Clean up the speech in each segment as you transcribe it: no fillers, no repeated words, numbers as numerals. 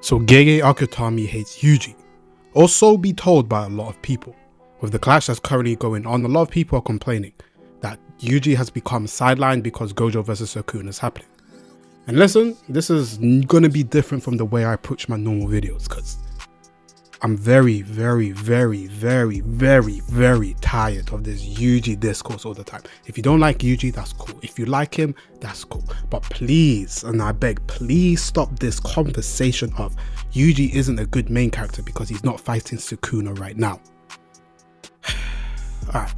So Gege Akutami hates Yuji, or so be told by a lot of people. With the clash that's currently going on, a lot of people are complaining that Yuji has become sidelined because Gojo vs Sukuna is happening. And listen, this is gonna be different from the way I approach my normal videos, because I'm very tired of this Yuji discourse all the time. If you don't like Yuji, that's cool. If you like him, that's cool. But please, and I beg, please stop this conversation of Yuji isn't a good main character because he's not fighting Sukuna right now. Alright,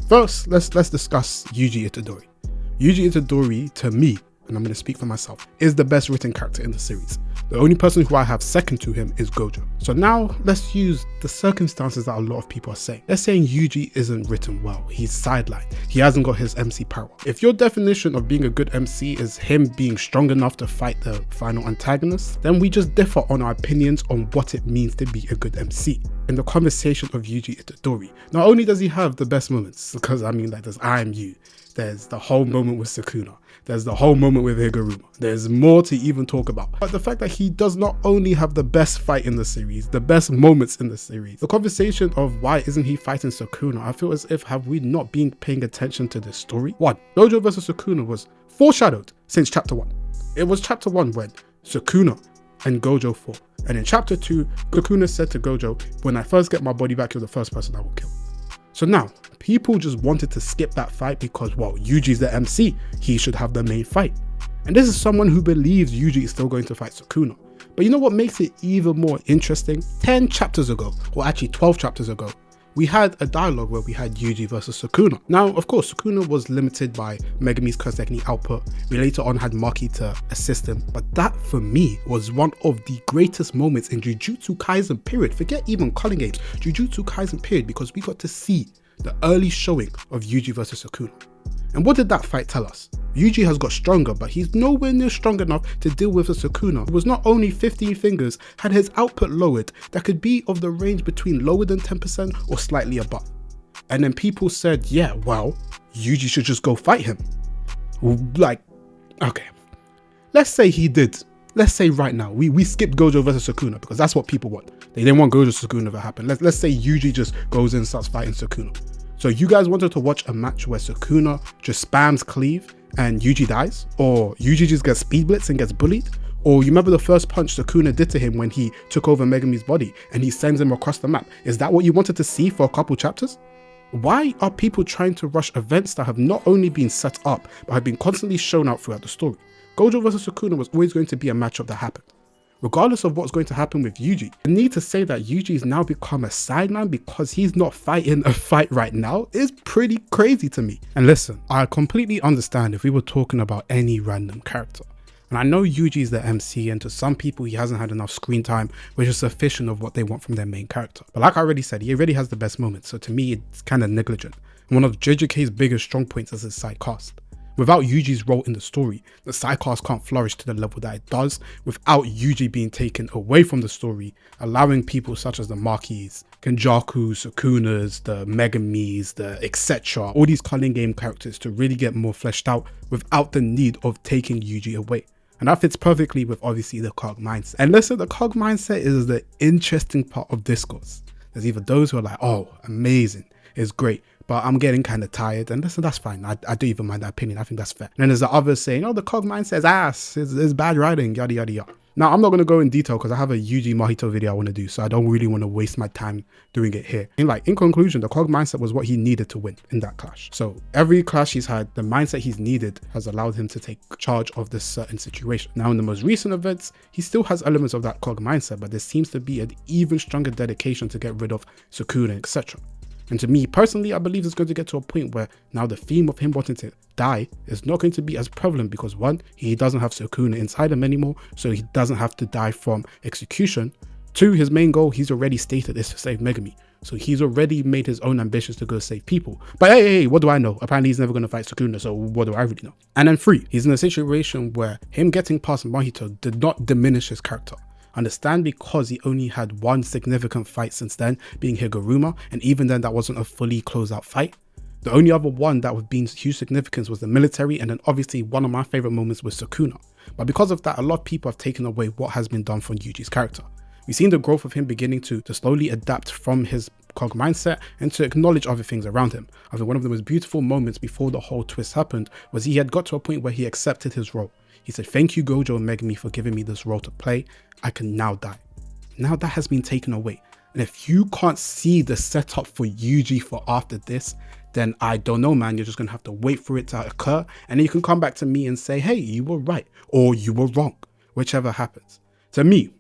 first, let's discuss Yuji Itadori. Yuji Itadori, to me, and I'm going to speak for myself, is the best written character in the series. The only person who I have second to him is Gojo. So now let's use the circumstances that a lot of people are saying. They're saying Yuji isn't written well, he's sidelined, he hasn't got his MC power. If your definition of being a good MC is him being strong enough to fight the final antagonist, then we just differ on our opinions on what it means to be a good MC. In the conversation of Yuji Itadori, not only does he have the best moments, because I mean, like, there's I Am You, there's the whole moment with Sukuna, there's the whole moment with Higuruma, there's more to even talk about. But the fact that he does not only have the best fight in the series, the best moments in the series, the conversation of why isn't he fighting Sukuna, I feel as if have we not been paying attention to this story? 1. Gojo vs Sukuna was foreshadowed since chapter 1. It was chapter 1 when Sukuna and Gojo fought. And in chapter 2, Sukuna said to Gojo, when I first get my body back, you're the first person I will kill. So now, people just wanted to skip that fight because, well, Yuji's the MC, he should have the main fight. And this is someone who believes Yuji is still going to fight Sukuna. But you know what makes it even more interesting? 10 chapters ago, or actually 12 chapters ago, we had a dialogue where we had Yuji versus Sukuna. Now, of course, Sukuna was limited by Megami's curse technique output. We later on had Maki to assist him, but that for me was one of the greatest moments in Jujutsu Kaisen period. Forget even Culling Games, Jujutsu Kaisen period, because we got to see the early showing of Yuji versus Sukuna. And what did that fight tell us? Yuji has got stronger, but he's nowhere near strong enough to deal with a Sukuna who was not only 15 fingers, had his output lowered that could be of the range between lower than 10% or slightly above. And then people said, yeah, well, Yuji should just go fight him. Like, okay, let's say he did. Let's say right now, we skipped Gojo versus Sukuna because that's what people want. They didn't want Gojo Sukuna to happen. Let's say Yuji just goes in and starts fighting Sukuna. So you guys wanted to watch a match where Sukuna just spams cleave and Yuji dies? Or Yuji just gets speed blitz and gets bullied? Or you remember the first punch Sukuna did to him when he took over Megami's body and he sends him across the map? Is that what you wanted to see for a couple chapters? Why are people trying to rush events that have not only been set up, but have been constantly shown out throughout the story? Gojo vs Sukuna was always going to be a matchup that happened. Regardless of what's going to happen with Yuji, the need to say that Yuji has now become a sideline because he's not fighting a fight right now is pretty crazy to me. And listen, I completely understand if we were talking about any random character. And I know Yuji is the MC, and to some people he hasn't had enough screen time, which is sufficient of what they want from their main character. But like I already said, he already has the best moments, so to me it's kind of negligent. And one of JJK's biggest strong points is his side cast. Without Yuji's role in the story, the sidecast can't flourish to the level that it does without Yuji being taken away from the story, allowing people such as the Makis, Kenjaku, Sukunas, the Megamis, the etc., all these Culling Game characters to really get more fleshed out without the need of taking Yuji away. And that fits perfectly with obviously the Cog mindset. And listen, the Cog mindset is the interesting part of discourse. There's either those who are like, oh, amazing, it's great, but I'm getting kind of tired, and listen, that's fine. I don't even mind that opinion. I think that's fair. And then there's the others saying, oh, the Cog mindset's ass, it's bad writing, yada yada yada. Now, I'm not going to go in detail because I have a Yuji Mahito video I want to do, so I don't really want to waste my time doing it here. And in conclusion, the Cog mindset was what he needed to win in that clash. So every clash he's had, the mindset he's needed has allowed him to take charge of this certain situation. Now, in the most recent events, he still has elements of that Cog mindset, but there seems to be an even stronger dedication to get rid of Sukuna, etc. And to me personally, I believe it's going to get to a point where now the theme of him wanting to die is not going to be as prevalent because 1, he doesn't have Sukuna inside him anymore, so he doesn't have to die from execution. 2, his main goal, he's already stated, is to save Megami. So he's already made his own ambitions to go save people. But hey, what do I know? Apparently he's never going to fight Sukuna, so what do I really know? And then 3, he's in a situation where him getting past Mahito did not diminish his character. Understand, because he only had one significant fight since then, being Higuruma, and even then that wasn't a fully closed out fight. The only other one that would be huge significance was the military, and then obviously one of my favorite moments was Sukuna. But because of that, a lot of people have taken away what has been done for Yuji's character. We've seen the growth of him beginning to slowly adapt from his cog mindset and to acknowledge other things around him. I think one of the most beautiful moments before the whole twist happened was he had got to a point where he accepted his role. He said, "Thank you, Gojo and Megumi, for giving me this role to play. I can now die." Now that has been taken away. And if you can't see the setup for Yuji for after this, then I don't know, man. You're just going to have to wait for it to occur. And then you can come back to me and say, hey, you were right or you were wrong, whichever happens. To me,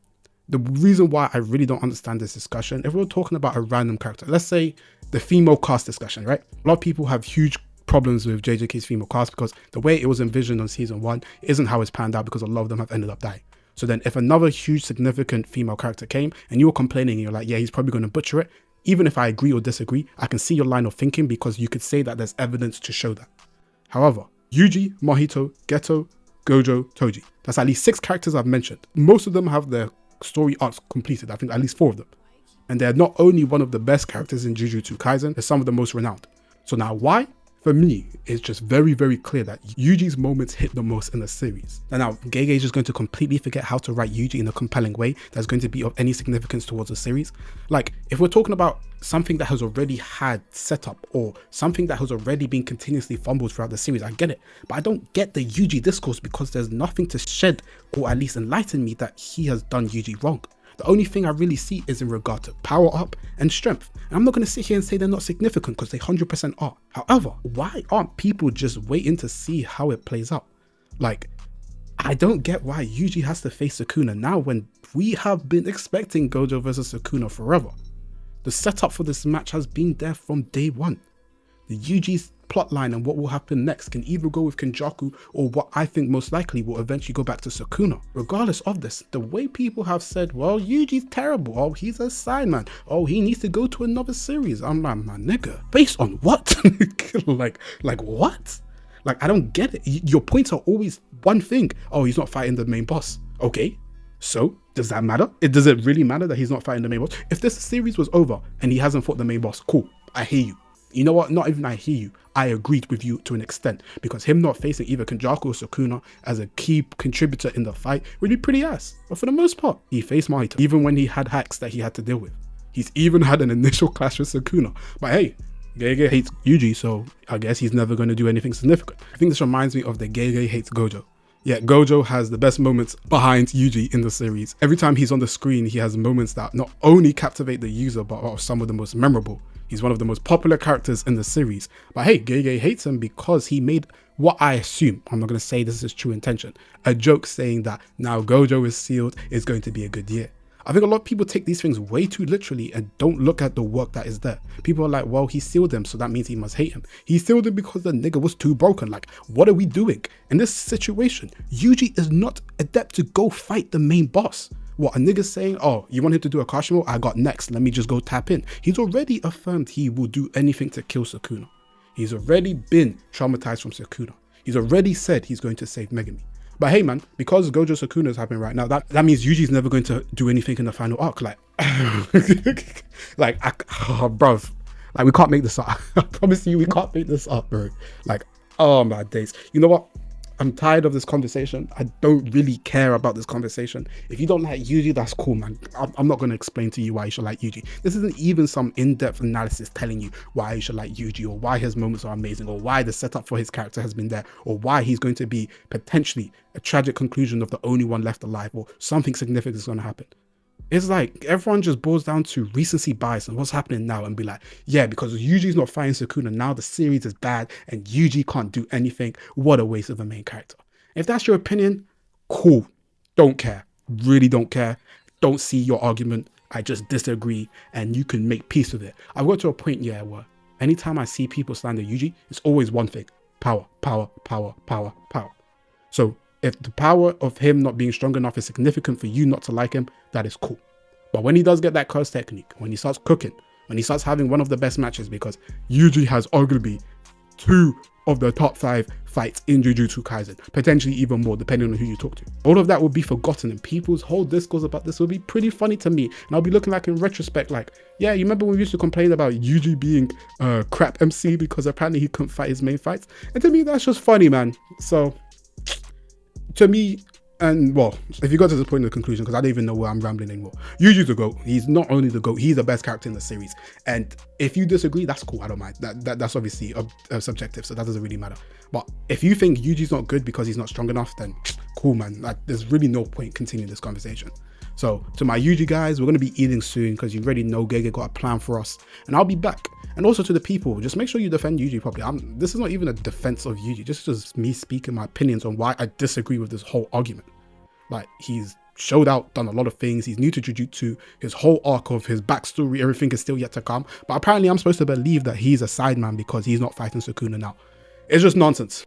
the reason why I really don't understand this discussion, if we're talking about a random character, let's say the female cast discussion, right? A lot of people have huge problems with JJK's female cast because the way it was envisioned on season 1 isn't how it's panned out, because a lot of them have ended up dying. So then if another huge significant female character came and you were complaining and you're like, yeah, he's probably going to butcher it, even if I agree or disagree, I can see your line of thinking because you could say that there's evidence to show that. However, Yuji, Mahito, Geto, Gojo, Toji, that's at least 6 characters I've mentioned. Most of them have their story arcs completed. I think at least 4 of them. And they're not only one of the best characters in Jujutsu Kaisen, they're some of the most renowned. So now why? For me, it's just very, very clear that Yuji's moments hit the most in the series. And now Gege is just going to completely forget how to write Yuji in a compelling way that's going to be of any significance towards the series. Like, if we're talking about something that has already had setup or something that has already been continuously fumbled throughout the series, I get it. But I don't get the Yuji discourse because there's nothing to shed or at least enlighten me that he has done Yuji wrong. The only thing I really see is in regard to power up and strength. And I'm not going to sit here and say they're not significant because they 100% are. However, why aren't people just waiting to see how it plays out? Like, I don't get why Yuji has to face Sukuna now when we have been expecting Gojo versus Sukuna forever. The setup for this match has been there from day one. The Yuji's plotline and what will happen next can either go with Kenjaku or what I think most likely will eventually go back to Sukuna. Regardless of this, the way people have said, well, Yuji's terrible, oh, he's a side man, oh, he needs to go to another series. I'm like, my nigga, based on what? like what? Like, I don't get it. Your points are always one thing. Oh, he's not fighting the main boss. Okay, so does that matter? Does it really matter that he's not fighting the main boss? If this series was over and he hasn't fought the main boss, cool, I hear you. You know what? Not even I hear you. I agreed with you to an extent, because him not facing either Kenjaku or Sukuna as a key contributor in the fight would be pretty ass. But for the most part, he faced Mahito, even when he had hacks that he had to deal with. He's even had an initial clash with Sukuna. But hey, Gege hates Yuji, so I guess he's never going to do anything significant. I think this reminds me of the Gege hates Gojo. Yeah, Gojo has the best moments behind Yuji in the series. Every time he's on the screen, he has moments that not only captivate the user, but are some of the most memorable. He's one of the most popular characters in the series. But hey, Gege hates him because he made what I assume, I'm not going to say this is his true intention, a joke saying that now Gojo is sealed, it's going to be a good year. I think a lot of people take these things way too literally and don't look at the work that is there. People are like, well, he sealed him, so that means he must hate him. He sealed him because the nigga was too broken. Like, what are we doing? In this situation, Yuji is not adept to go fight the main boss. What, a nigga saying, oh, you want him to do a Kashimo? I got next, let me just go tap in. He's already affirmed he will do anything to kill Sukuna. He's already been traumatized from Sukuna. He's already said he's going to save Megumi. But hey man, because Gojo Sukuna is happening right now, that means Yuji's never going to do anything in the final arc. Like, bruv, like we can't make this up. I promise you, we can't make this up, bro. Like, oh my days. You know what? I'm tired of this conversation. I don't really care about this conversation. If you don't like Yuji, that's cool, man. I'm not going to explain to you why you should like Yuji. This isn't even some in-depth analysis telling you why you should like Yuji, or why his moments are amazing, or why the setup for his character has been there, or why he's going to be potentially a tragic conclusion of the only one left alive, or something significant is going to happen. It's like everyone just boils down to recency bias and what's happening now and be like, yeah, because Yuji's not fighting Sukuna, now the series is bad and Yuji can't do anything. What a waste of a main character. If that's your opinion, cool. Don't care. Really don't care. Don't see your argument. I just disagree and you can make peace with it. I've got to a point, yeah, where anytime I see people slander Yuji, it's always one thing. Power, power, power, power, power. So if the power of him not being strong enough is significant for you not to like him, that is cool. But when he does get that curse technique, when he starts cooking, when he starts having one of the best matches, because Yuji has arguably 2 of the top 5 fights in Jujutsu Kaisen, potentially even more depending on who you talk to. All of that will be forgotten and people's whole discourse about this will be pretty funny to me. And I'll be looking like in retrospect like, yeah, you remember when we used to complain about Yuji being a crap MC because apparently he couldn't fight his main fights? And to me, that's just funny, man. So to me, And well, if you got to this point in the conclusion, because I don't even know where I'm rambling anymore. Yuji's the GOAT. He's not only the GOAT, he's the best character in the series. And if you disagree, that's cool. I don't mind. That's obviously subjective, so that doesn't really matter. But if you think Yuji's not good because he's not strong enough, then cool, man. Like, there's really no point continuing this conversation. So to my Yuji guys, we're going to be eating soon because you already know Gege got a plan for us. And I'll be back. And also to the people, just make sure you defend Yuji properly. This is not even a defense of Yuji. This is just me speaking my opinions on why I disagree with this whole argument. Like, he's showed out, done a lot of things. He's new to Jujutsu. His whole arc of his backstory, everything is still yet to come. But apparently I'm supposed to believe that he's a sideman because he's not fighting Sukuna now. It's just nonsense.